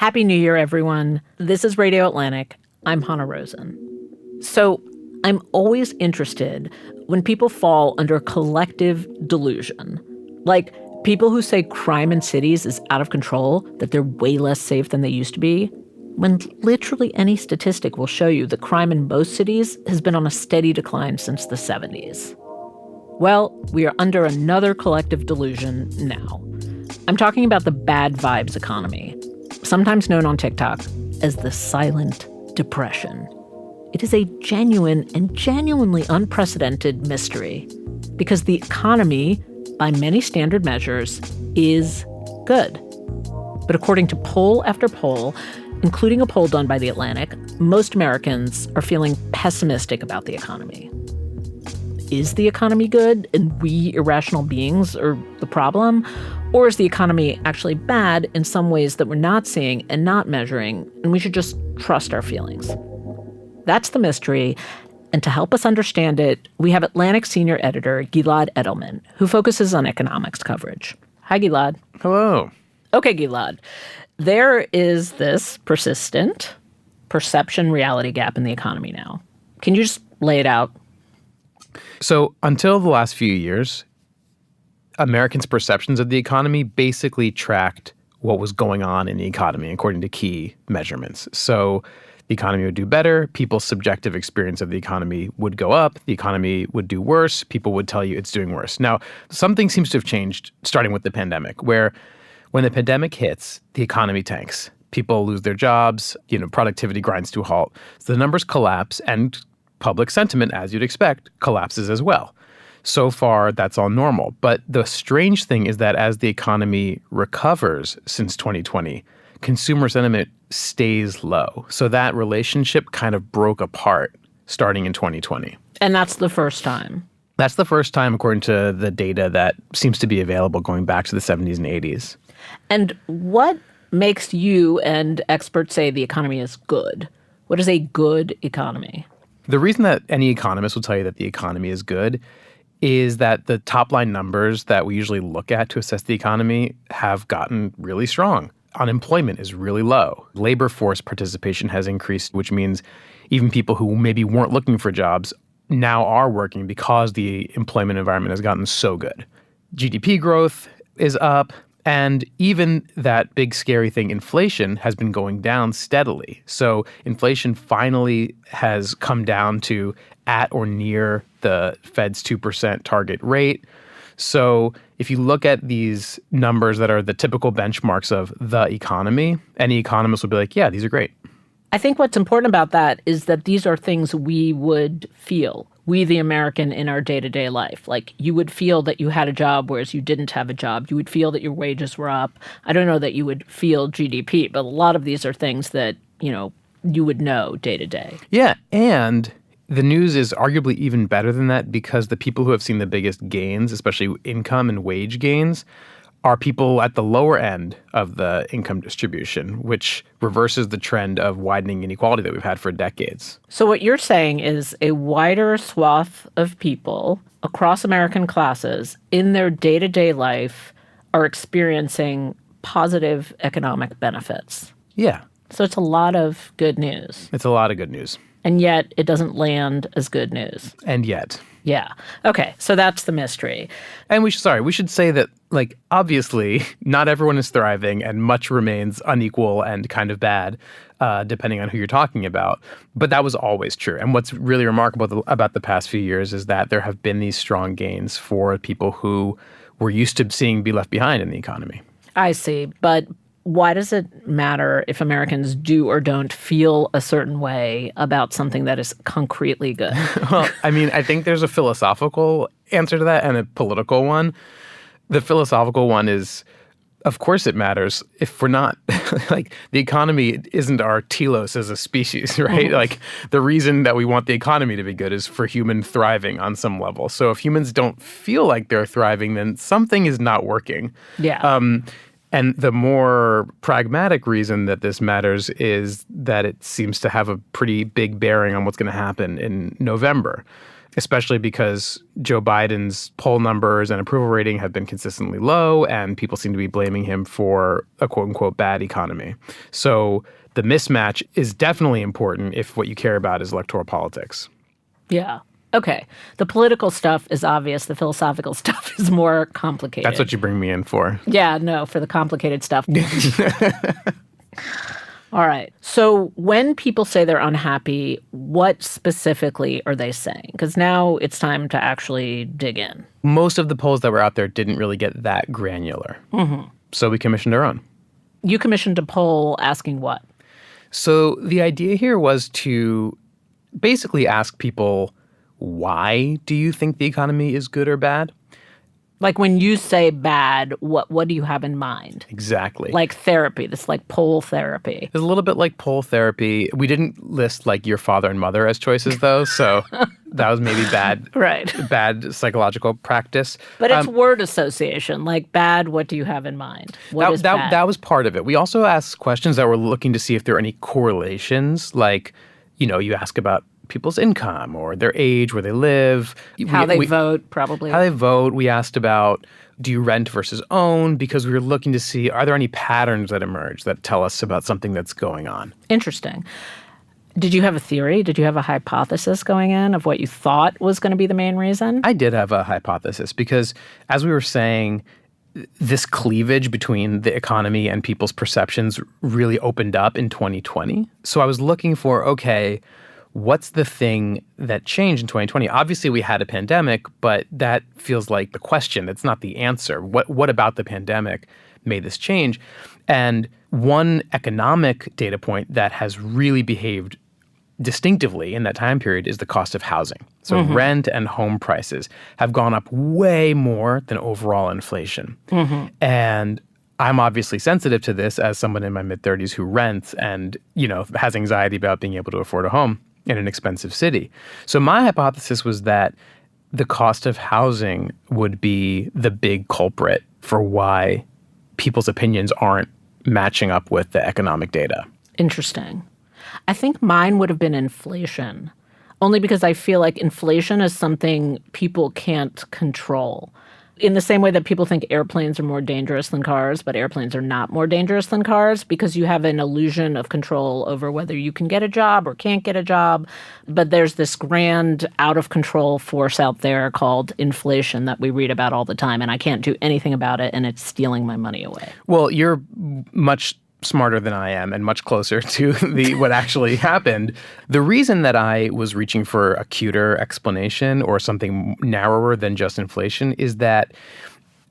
Happy New Year, everyone. This is Radio Atlantic. I'm Hannah Rosen. So I'm always interested when people fall under collective delusion. Like people who say crime in cities is out of control, that they're way less safe than they used to be, when literally any statistic will show you that crime in most cities has been on a steady decline since the 70s. Well, we are under another collective delusion now. I'm talking about the bad vibes economy, sometimes known on TikTok as the silent depression. It is a genuine and genuinely unprecedented mystery because the economy, by many standard measures, is good. But according to poll after poll, including a poll done by The Atlantic, most Americans are feeling pessimistic about the economy. Is the economy good and we irrational beings are the problem? Or is the economy actually bad in some ways that we're not seeing and not measuring, and we should just trust our feelings? That's the mystery. And to help us understand it, we have Atlantic senior editor Gilad Edelman, who focuses on economics coverage. Hi, Gilad. Hello. Okay, Gilad. There is this persistent perception-reality gap in the economy now. Can you just lay it out? So until the last few years, Americans' perceptions of the economy basically tracked what was going on in the economy according to key measurements. So the economy would do better, people's subjective experience of the economy would go up, the economy would do worse, people would tell you it's doing worse. Now, something seems to have changed starting with the pandemic, where when the pandemic hits, the economy tanks. People lose their jobs, productivity grinds to a halt. So the numbers collapse and public sentiment, as you'd expect, collapses as well. So far, that's all normal. But the strange thing is that as the economy recovers since 2020, consumer sentiment stays low. So that relationship kind of broke apart starting in 2020. And that's the first time. That's the first time, according to the data that seems to be available going back to the 70s and 80s. And what makes you and experts say the economy is good? What is a good economy? The reason that any economist will tell you that the economy is good is that the top line numbers that we usually look at to assess the economy have gotten really strong. Unemployment is really low. Labor force participation has increased, which means even people who maybe weren't looking for jobs now are working because the employment environment has gotten so good. GDP growth is up. And even that big scary thing, inflation, has been going down steadily. So inflation finally has come down to at or near the Fed's 2% target rate. So if you look at these numbers that are the typical benchmarks of the economy, any economist would be like, yeah, these are great. I think what's important about that is that these are things we would feel, we the American, in our day-to-day life. Like you would feel that you had a job whereas you didn't have a job. You would feel that your wages were up. I don't know that you would feel GDP, but a lot of these are things that, you would know day to day. Yeah, and the news is arguably even better than that because the people who have seen the biggest gains, especially income and wage gains, are people at the lower end of the income distribution, which reverses the trend of widening inequality that we've had for decades. So what you're saying is a wider swath of people across American classes in their day-to-day life are experiencing positive economic benefits. Yeah. So it's a lot of good news. It's a lot of good news. And yet it doesn't land as good news. And yet. Yeah. Okay. So that's the mystery. And we should say that, obviously, not everyone is thriving and much remains unequal and kind of bad, depending on who you're talking about. But that was always true. And what's really remarkable about the past few years is that there have been these strong gains for people who were used to seeing be left behind in the economy. I see. But why does it matter if Americans do or don't feel a certain way about something that is concretely good? Well, I think there's a philosophical answer to that and a political one. The philosophical one is, of course it matters if we're not, the economy isn't our telos as a species, right? Mm-hmm. The reason that we want the economy to be good is for human thriving on some level. So if humans don't feel like they're thriving, then something is not working. Yeah. And the more pragmatic reason that this matters is that it seems to have a pretty big bearing on what's going to happen in November. especially because Joe Biden's poll numbers and approval rating have been consistently low, and people seem to be blaming him for a quote-unquote bad economy. So the mismatch is definitely important if what you care about is electoral politics. Yeah. Okay. The political stuff is obvious. The philosophical stuff is more complicated. That's what you bring me in for. Yeah, no, for the complicated stuff. All right. So when people say they're unhappy, what specifically are they saying? Because now it's time to actually dig in. Most of the polls that were out there didn't really get that granular. So we commissioned our own. You commissioned a poll asking what? So the idea here was to basically ask people, why do you think the economy is good or bad? Like when you say bad, what do you have in mind? Exactly. Like therapy, this like poll therapy. It's a little bit like poll therapy. We didn't list like your father and mother as choices though, so that was maybe bad. Right. Bad psychological practice. But it's word association. Like bad, what do you have in mind? What is bad? That was part of it. We also asked questions that were looking to see if there are any correlations. Like, you ask about people's income or their age, where they live. How they vote, probably. How they vote. We asked about, do you rent versus own? Because we were looking to see, are there any patterns that emerge that tell us about something that's going on? Interesting. Did you have a theory? Did you have a hypothesis going in of what you thought was going to be the main reason? I did have a hypothesis because, as we were saying, this cleavage between the economy and people's perceptions really opened up in 2020. So I was looking for, okay, what's the thing that changed in 2020? Obviously, we had a pandemic, but that feels like the question. It's not the answer. What about the pandemic made this change? And one economic data point that has really behaved distinctively in that time period is the cost of housing. So rent and home prices have gone up way more than overall inflation. And I'm obviously sensitive to this as someone in my mid-30s who rents and, has anxiety about being able to afford a home in an expensive city. So my hypothesis was that the cost of housing would be the big culprit for why people's opinions aren't matching up with the economic data. Interesting. I think mine would have been inflation, only because I feel like inflation is something people can't control. In the same way that people think airplanes are more dangerous than cars, but airplanes are not more dangerous than cars because you have an illusion of control over whether you can get a job or can't get a job. But there's this grand out of control force out there called inflation that we read about all the time, and I can't do anything about it, and it's stealing my money away. Well, you're much smarter than I am and much closer to what actually happened. The reason that I was reaching for a cuter explanation or something narrower than just inflation is that,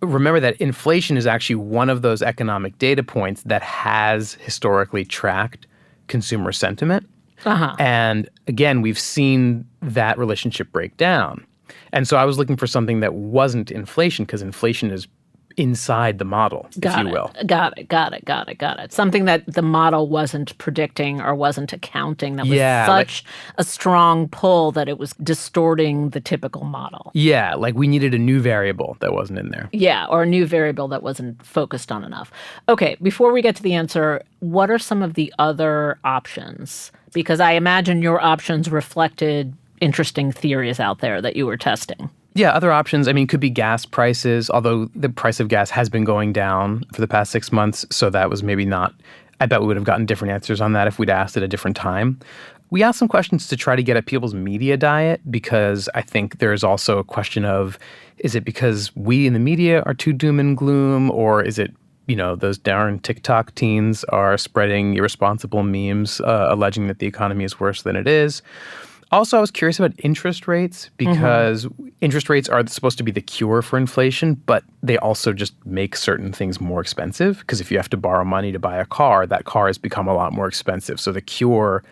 remember that inflation is actually one of those economic data points that has historically tracked consumer sentiment. And again, we've seen that relationship break down. And so I was looking for something that wasn't inflation, because inflation is inside the model, if you will. Got it. Something that the model wasn't predicting or wasn't accounting, that was such a strong pull that it was distorting the typical model. Yeah, like we needed a new variable that wasn't in there. Yeah, or a new variable that wasn't focused on enough. Okay, before we get to the answer, what are some of the other options? Because I imagine your options reflected interesting theories out there that you were testing. Yeah, other options, could be gas prices, although the price of gas has been going down for the past 6 months, so that was maybe not, I bet we would have gotten different answers on that if we'd asked at a different time. We asked some questions to try to get at people's media diet, because I think there's also a question of, is it because we in the media are too doom and gloom, or is it, those darn TikTok teens are spreading irresponsible memes alleging that the economy is worse than it is? Also, I was curious about interest rates, because interest rates are supposed to be the cure for inflation, but they also just make certain things more expensive. Because if you have to borrow money to buy a car, that car has become a lot more expensive. So the cure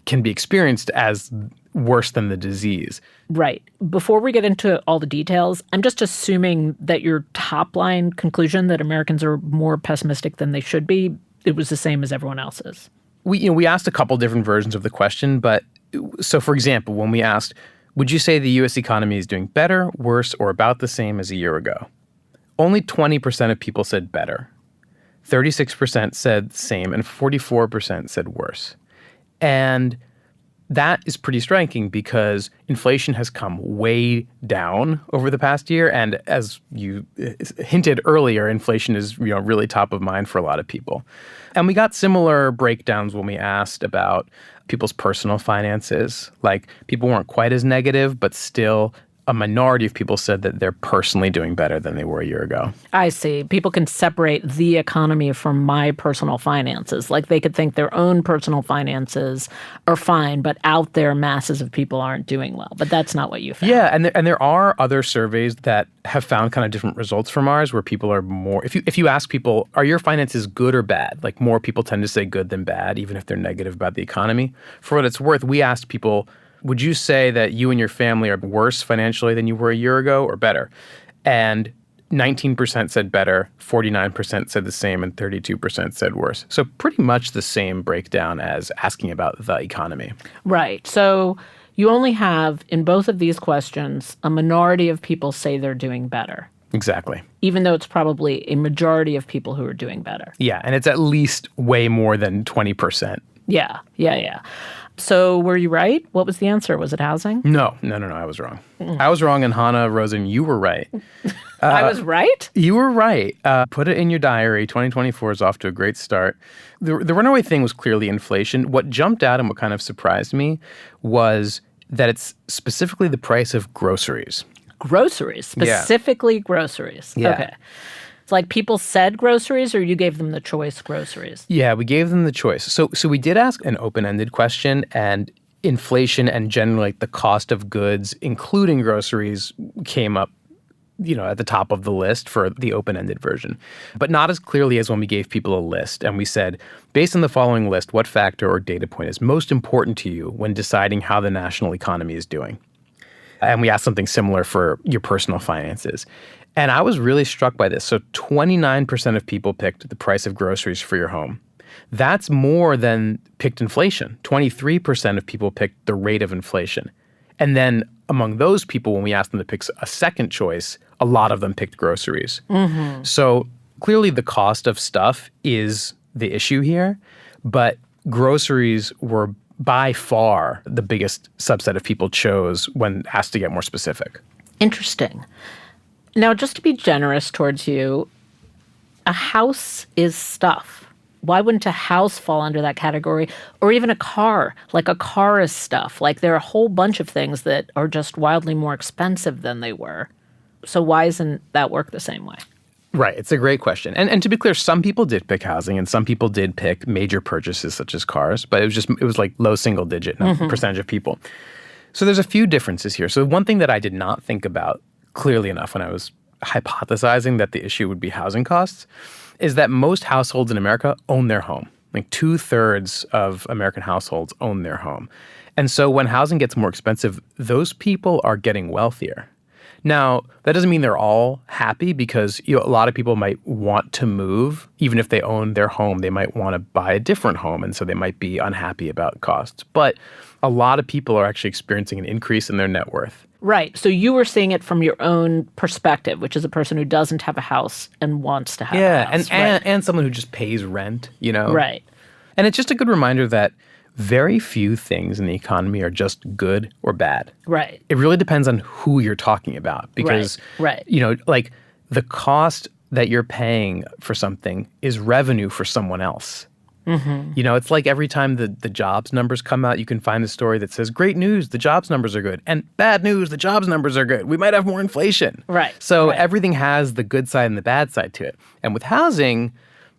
can be experienced as worse than the disease. Right. Before we get into all the details, I'm just assuming that your top line conclusion that Americans are more pessimistic than they should be, it was the same as everyone else's. We asked a couple different versions of the question, but so, for example, when we asked, would you say the U.S. economy is doing better, worse, or about the same as a year ago? Only 20% of people said better. 36% said same, and 44% said worse. And that is pretty striking because inflation has come way down over the past year. And as you hinted earlier, inflation is really top of mind for a lot of people. And we got similar breakdowns when we asked about people's personal finances. Like people weren't quite as negative, but still a minority of people said that they're personally doing better than they were a year ago. I see. People can separate the economy from my personal finances. Like they could think their own personal finances are fine, but out there masses of people aren't doing well. But that's not what you found. Yeah, and there are other surveys that have found kind of different results from ours where people are more, if you ask people, are your finances good or bad? Like more people tend to say good than bad, even if they're negative about the economy. For what it's worth, we asked people, would you say that you and your family are worse financially than you were a year ago or better? And 19% said better, 49% said the same, and 32% said worse. So pretty much the same breakdown as asking about the economy. Right. So you only have, in both of these questions, a minority of people say they're doing better. Exactly. Even though it's probably a majority of people who are doing better. Yeah, and it's at least way more than 20%. Yeah. So were you right? What was the answer? Was it housing? No, I was wrong. I was wrong, and Hannah, Rosen, you were right. I was right? You were right. Put it in your diary. 2024 is off to a great start. The runaway thing was clearly inflation. What jumped out and what kind of surprised me was that it's specifically the price of groceries. Groceries? Specifically groceries? Yeah. Okay. It's like people said groceries, or you gave them the choice groceries? Yeah, we gave them the choice. So we did ask an open-ended question, and inflation and generally the cost of goods, including groceries, came up at the top of the list for the open-ended version, but not as clearly as when we gave people a list. And we said, based on the following list, what factor or data point is most important to you when deciding how the national economy is doing? And we asked something similar for your personal finances. And I was really struck by this. So 29% of people picked the price of groceries for your home. That's more than picked inflation. 23% of people picked the rate of inflation. And then among those people, when we asked them to pick a second choice, a lot of them picked groceries. Mm-hmm. So clearly the cost of stuff is the issue here, but groceries were by far the biggest subset of people chose when asked to get more specific. Interesting. Now, just to be generous towards you, a house is stuff. Why wouldn't a house fall under that category? Or even a car. Like a car is stuff. Like there are a whole bunch of things that are just wildly more expensive than they were. So why isn't that work the same way? Right. It's a great question. And to be clear, some people did pick housing and some people did pick major purchases such as cars, but it was like low single digit percentage of people. So there's a few differences here. So one thing that I did not think about clearly enough when I was hypothesizing that the issue would be housing costs is that most households in America own their home. Like 2/3 of American households own their home. And so when housing gets more expensive, those people are getting wealthier. Now, that doesn't mean they're all happy because a lot of people might want to move. Even if they own their home, they might want to buy a different home, and so they might be unhappy about costs. But a lot of people are actually experiencing an increase in their net worth. Right. So you were seeing it from your own perspective, which is a person who doesn't have a house and wants to have a house. And someone who just pays rent, Right. And it's just a good reminder that very few things in the economy are just good or bad. Right. It really depends on who you're talking about because, Right. Like the cost that you're paying for something is revenue for someone else. Mm-hmm. It's like every time the jobs numbers come out, you can find a story that says, great news, the jobs numbers are good. And bad news, the jobs numbers are good. We might have more inflation. Right. So everything has the good side and the bad side to it. And with housing,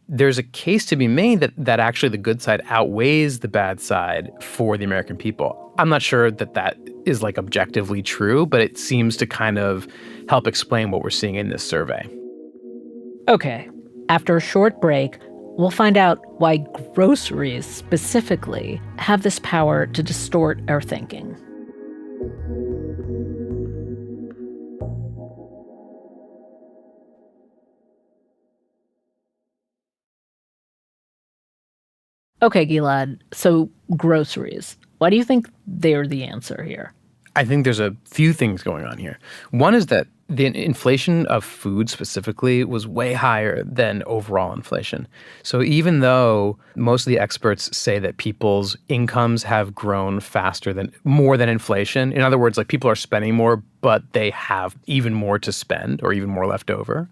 there's a case to be made that actually the good side outweighs the bad side for the American people. I'm not sure that is like objectively true, but it seems to kind of help explain what we're seeing in this survey. Okay. After a short break, we'll find out why groceries specifically have this power to distort our thinking. Okay, Gilad, so groceries. Why do you think they're the answer here? I think there's a few things going on here. One is that the inflation of food specifically was way higher than overall inflation. So even though most of the experts say that people's incomes have grown more than inflation, in other words, like people are spending more, but they have even more to spend or even more left over,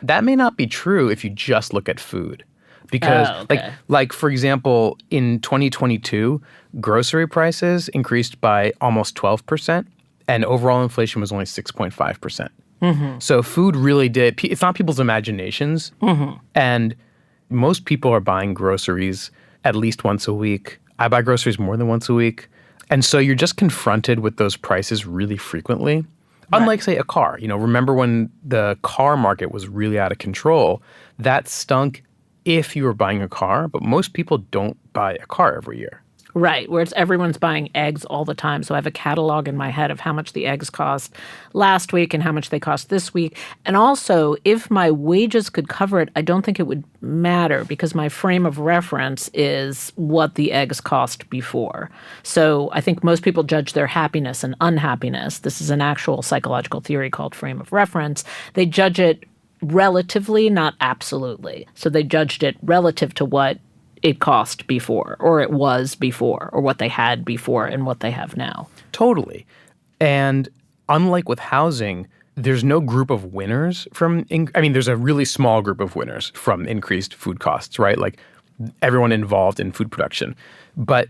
that may not be true if you just look at food. Because like for example, in 2022, grocery prices increased by almost 12%. And overall inflation was only 6.5%. So food really did, it's not people's imaginations. And most people are buying groceries at least once a week. I buy groceries more than once a week. And so you're just confronted with those prices really frequently. Unlike, say, a car. Remember when the car market was really out of control? That stunk if you were buying a car, but most people don't buy a car every year. Right, whereas everyone's buying eggs all the time. So I have a catalog in my head of how much the eggs cost last week and how much they cost this week. And also, if my wages could cover it, I don't think it would matter because my frame of reference is what the eggs cost before. So I think most people judge their happiness and unhappiness. This is an actual psychological theory called frame of reference. They judge it relatively, not absolutely. So they judged it relative to what it cost before, or it was before, or what they had before and what they have now. Totally. And unlike with housing, there's no group of winners there's a really small group of winners from increased food costs, right? Like everyone involved in food production. But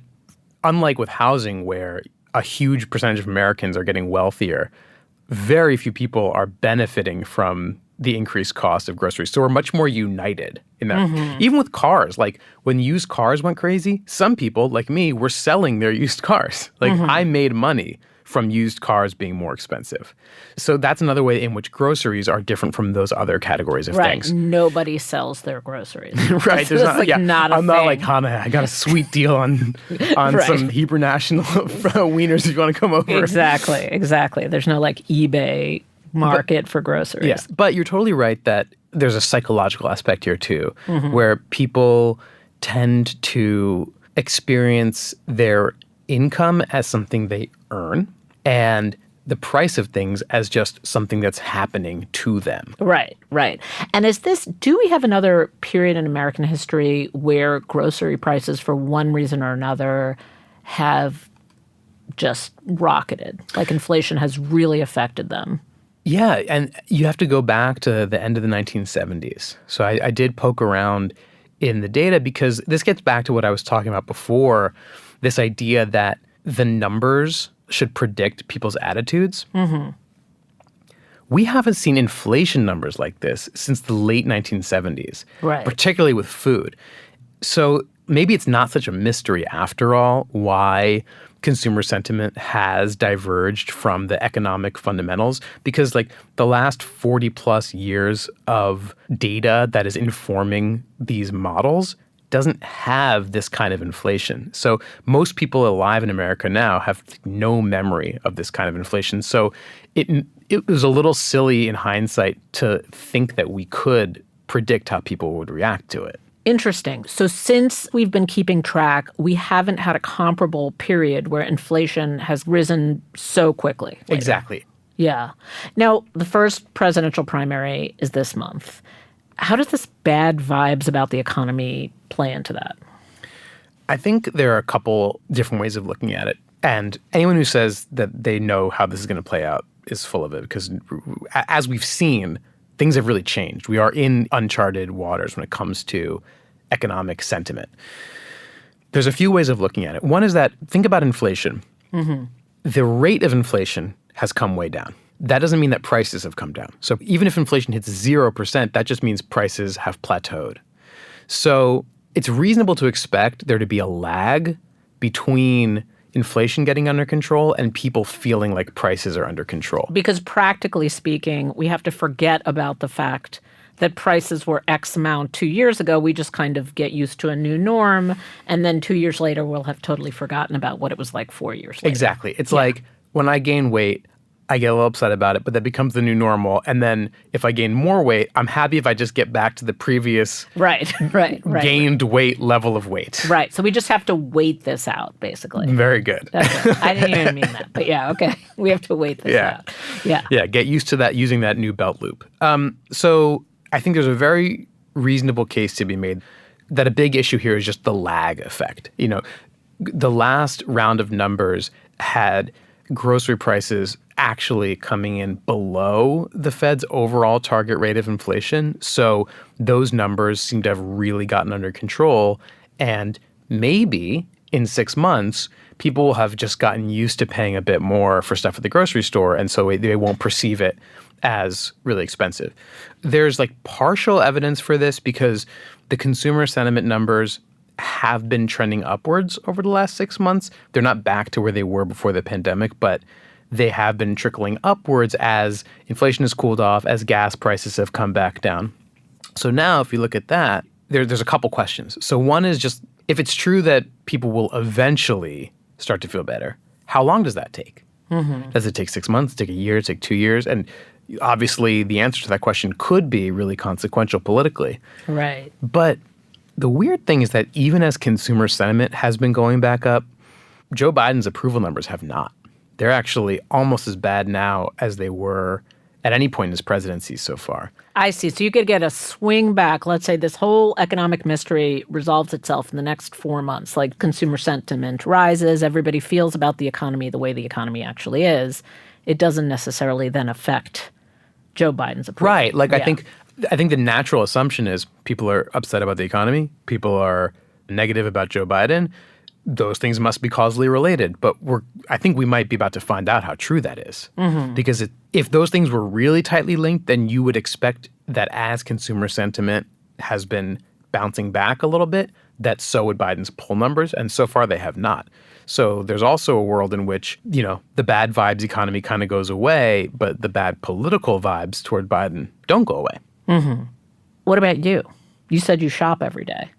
unlike with housing, where a huge percentage of Americans are getting wealthier, very few people are benefiting from the increased cost of groceries. So we're much more united in that. Even with cars, like when used cars went crazy, some people like me were selling their used cars. Like I made money from used cars being more expensive. So that's another way in which groceries are different from those other categories of things. Nobody sells their groceries. Right. There's not a thing. Not like, Hannah, I got a sweet deal on some Hebrew National wieners if you want to come over. Exactly. There's no like eBay market for groceries. Yeah, but you're totally right that there's a psychological aspect here too, where people tend to experience their income as something they earn and the price of things as just something that's happening to them. Right. And do we have another period in American history where grocery prices for one reason or another have just rocketed? Like inflation has really affected them? Yeah, and you have to go back to the end of the 1970s. So I did poke around in the data because this gets back to what I was talking about before, this idea that the numbers should predict people's attitudes. We haven't seen inflation numbers like this since the late 1970s, particularly with food. So maybe it's not such a mystery after all why consumer sentiment has diverged from the economic fundamentals, because like the last 40 plus years of data that is informing these models doesn't have this kind of inflation. So most people alive in America now have no memory of this kind of inflation. So it was a little silly in hindsight to think that we could predict how people would react to it. Interesting. So since we've been keeping track, we haven't had a comparable period where inflation has risen so quickly. Exactly. Yeah. Now, the first presidential primary is this month. How does this bad vibes about the economy play into that? I think there are a couple different ways of looking at it. And anyone who says that they know how this is going to play out is full of it, because as we've seen, things have really changed. We are in uncharted waters when it comes to economic sentiment. There's a few ways of looking at it. One is that, think about inflation. The rate of inflation has come way down. That doesn't mean that prices have come down. So even if inflation hits 0%, that just means prices have plateaued. So it's reasonable to expect there to be a lag between inflation getting under control and people feeling like prices are under control. Because practically speaking, we have to forget about the fact that prices were X amount 2 years ago. We just kind of get used to a new norm. And then 2 years later, we'll have totally forgotten about what it was like 4 years later. Exactly. It's like when I gain weight, I get a little upset about it, but that becomes the new normal. And then if I gain more weight, I'm happy if I just get back to the previous right. gained weight level of weight. Right. So we just have to wait this out, basically. Very good. That's it. I didn't even mean that. But yeah, okay. We have to wait this out. Yeah. Yeah, get used to that, using that new belt loop. So I think there's a very reasonable case to be made that a big issue here is just the lag effect. The last round of numbers had grocery prices actually coming in below the Fed's overall target rate of inflation. So those numbers seem to have really gotten under control. And maybe in 6 months, people will have just gotten used to paying a bit more for stuff at the grocery store. And so they won't perceive it as really expensive. There's partial evidence for this because the consumer sentiment numbers have been trending upwards over the last 6 months. They're not back to where they were before the pandemic, but they have been trickling upwards as inflation has cooled off, as gas prices have come back down. So now if you look at that, there's a couple questions. So one is just, if it's true that people will eventually start to feel better, how long does that take? Mm-hmm. Does it take 6 months, take a year, take 2 years? And obviously the answer to that question could be really consequential politically. Right. But the weird thing is that even as consumer sentiment has been going back up, Joe Biden's approval numbers have not. They're actually almost as bad now as they were at any point in his presidency so far. I see. So you could get a swing back. Let's say this whole economic mystery resolves itself in the next 4 months. Consumer sentiment rises. Everybody feels about the economy the way the economy actually is. It doesn't necessarily then affect Joe Biden's approval. Right. I think the natural assumption is people are upset about the economy. People are negative about Joe Biden. Those things must be causally related. But I think we might be about to find out how true that is. Mm-hmm. Because if those things were really tightly linked, then you would expect that as consumer sentiment has been bouncing back a little bit, that so would Biden's poll numbers. And so far they have not. So there's also a world in which, the bad vibes economy kind of goes away, but the bad political vibes toward Biden don't go away. Mm-hmm. What about you? You said you shop every day.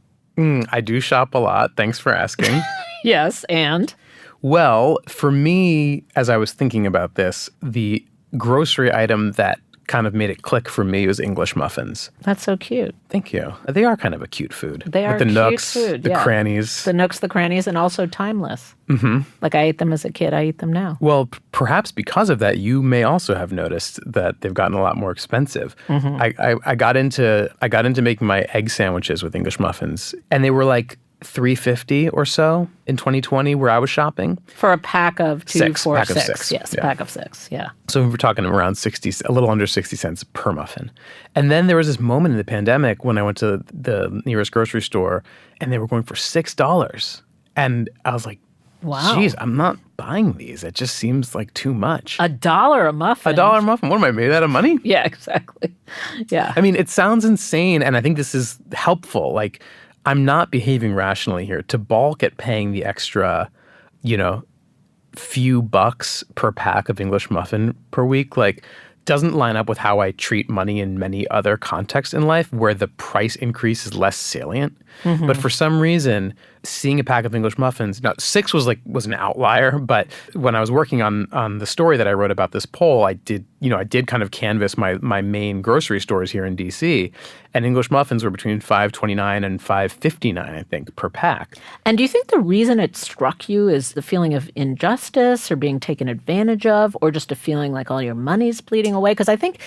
I do shop a lot. Thanks for asking. Yes, and? Well, for me, as I was thinking about this, the grocery item that kind of made it click for me was English muffins. That's so cute. Thank you. They are kind of a cute food. They are with the cute nooks, food, the crannies. The nooks, the crannies, and also timeless. Mm-hmm. I ate them as a kid. I eat them now. Well, perhaps because of that, you may also have noticed that they've gotten a lot more expensive. Mm-hmm. I got into making my egg sandwiches with English muffins, and they were $3.50 or so in 2020 where I was shopping. For a pack of two, six. four, pack of six. six. Yes, yeah. Pack of six, yeah. So we're talking around 60, a little under 60 cents per muffin. And then there was this moment in the pandemic when I went to the nearest grocery store and they were going for $6. And I was like, wow. Geez, I'm not buying these. It just seems like too much. $1 a muffin. $1 a muffin. What am I, made out of money? Yeah, exactly. Yeah. I mean, it sounds insane, and I think this is helpful. I'm not behaving rationally here. To balk at paying the extra, few bucks per pack of English muffin per week, doesn't line up with how I treat money in many other contexts in life where the price increase is less salient. Mm-hmm. But for some reason, seeing a pack of English muffins, now 6 was an outlier, but when I was working on the story that I wrote about this poll, I did kind of canvass my main grocery stores here in DC, and English muffins were between $5.29 and $5.59, I think, per pack. And do you think the reason it struck you is the feeling of injustice or being taken advantage of, or just a feeling like all your money's bleeding away? Because I think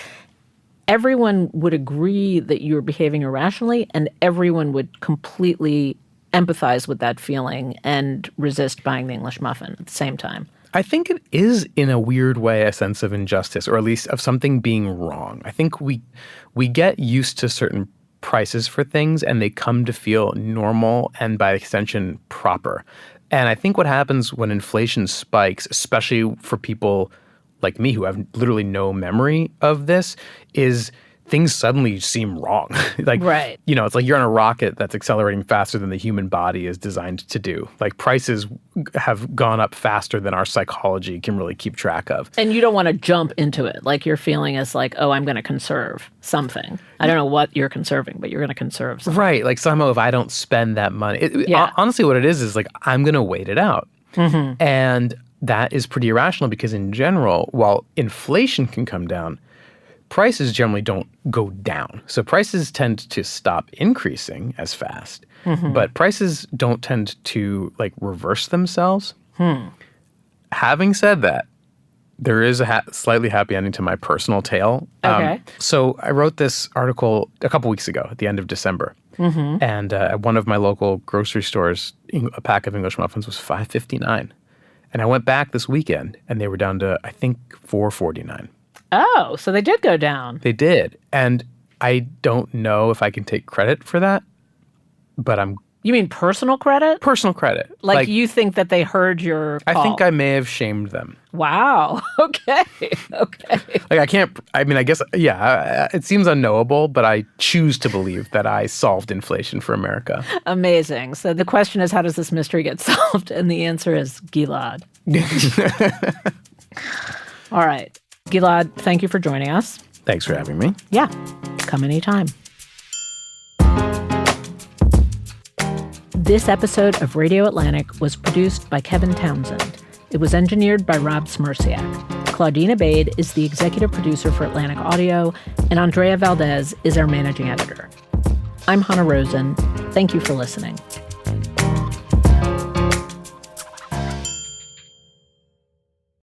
everyone would agree that you're behaving irrationally, and everyone would completely empathize with that feeling and resist buying the English muffin at the same time. I think it is, in a weird way, a sense of injustice, or at least of something being wrong. I think we get used to certain prices for things, and they come to feel normal and, by extension, proper. And I think what happens when inflation spikes, especially for people like me who have literally no memory of this, is things suddenly seem wrong. Right. It's like you're on a rocket that's accelerating faster than the human body is designed to do. Prices have gone up faster than our psychology can really keep track of. And you don't want to jump into it. Your feeling is oh, I'm going to conserve something. I don't know what you're conserving, but you're going to conserve something. Right. Somehow if I don't spend that money. Yeah. Honestly, what it is I'm going to wait it out. Mm-hmm. And that is pretty irrational because in general, while inflation can come down, prices generally don't go down. So prices tend to stop increasing as fast, but prices don't tend to like reverse themselves. Having said that, there is a slightly happy ending to my personal tale. Okay. So I wrote this article a couple weeks ago at the end of December. And at one of my local grocery stores, a pack of English muffins was $5.59. And I went back this weekend and they were down to, I think, $4.49. Oh, so they did go down. They did. And I don't know if I can take credit for that, but I'm You mean personal credit? personal credit. Like you think that they heard your call? I think I may have shamed them. Wow. Okay. Okay. Like I can't, I mean, I guess, yeah, it seems unknowable, but I choose to believe that I solved inflation for America. Amazing. So the question is, how does this mystery get solved? And the answer is Gilad. All right. Gilad, thank you for joining us. Thanks for having me. Yeah. Come anytime. This episode of Radio Atlantic was produced by Kevin Townsend. It was engineered by Rob Smirsiak. Claudine Abade is the executive producer for Atlantic Audio, and Andrea Valdez is our managing editor. I'm Hannah Rosen. Thank you for listening.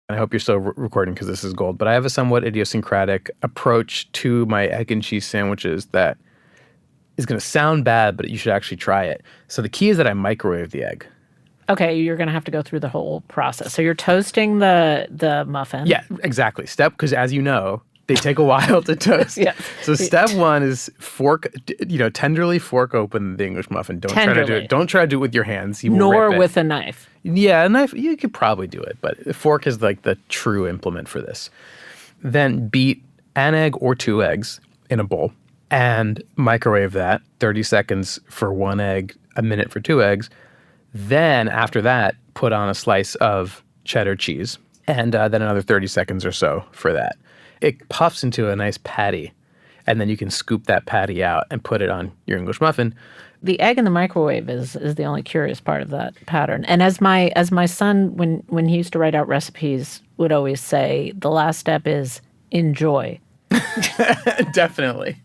I hope you're still recording because this is gold, but I have a somewhat idiosyncratic approach to my egg and cheese sandwiches that is going to sound bad, but you should actually try it. So the key is that I microwave the egg. Okay, you're going to have to go through the whole process. So you're toasting the muffin. Yeah, exactly. Because as you know, they take a while to toast. Yeah. So step one is tenderly fork open the English muffin. Don't try to do it. Don't try to do it with your hands. You will Nor rip it. with a knife. Yeah, a knife, you could probably do it, but a fork is like the true implement for this. Then beat an egg or two eggs in a bowl and microwave that 30 seconds for one egg, a minute for two eggs. Then after that, put on a slice of cheddar cheese and then another 30 seconds or so for that. It puffs into a nice patty, and then you can scoop that patty out and put it on your English muffin. The egg in the microwave is the only curious part of that pattern. And as my son, when he used to write out recipes, would always say, the last step is enjoy. Definitely.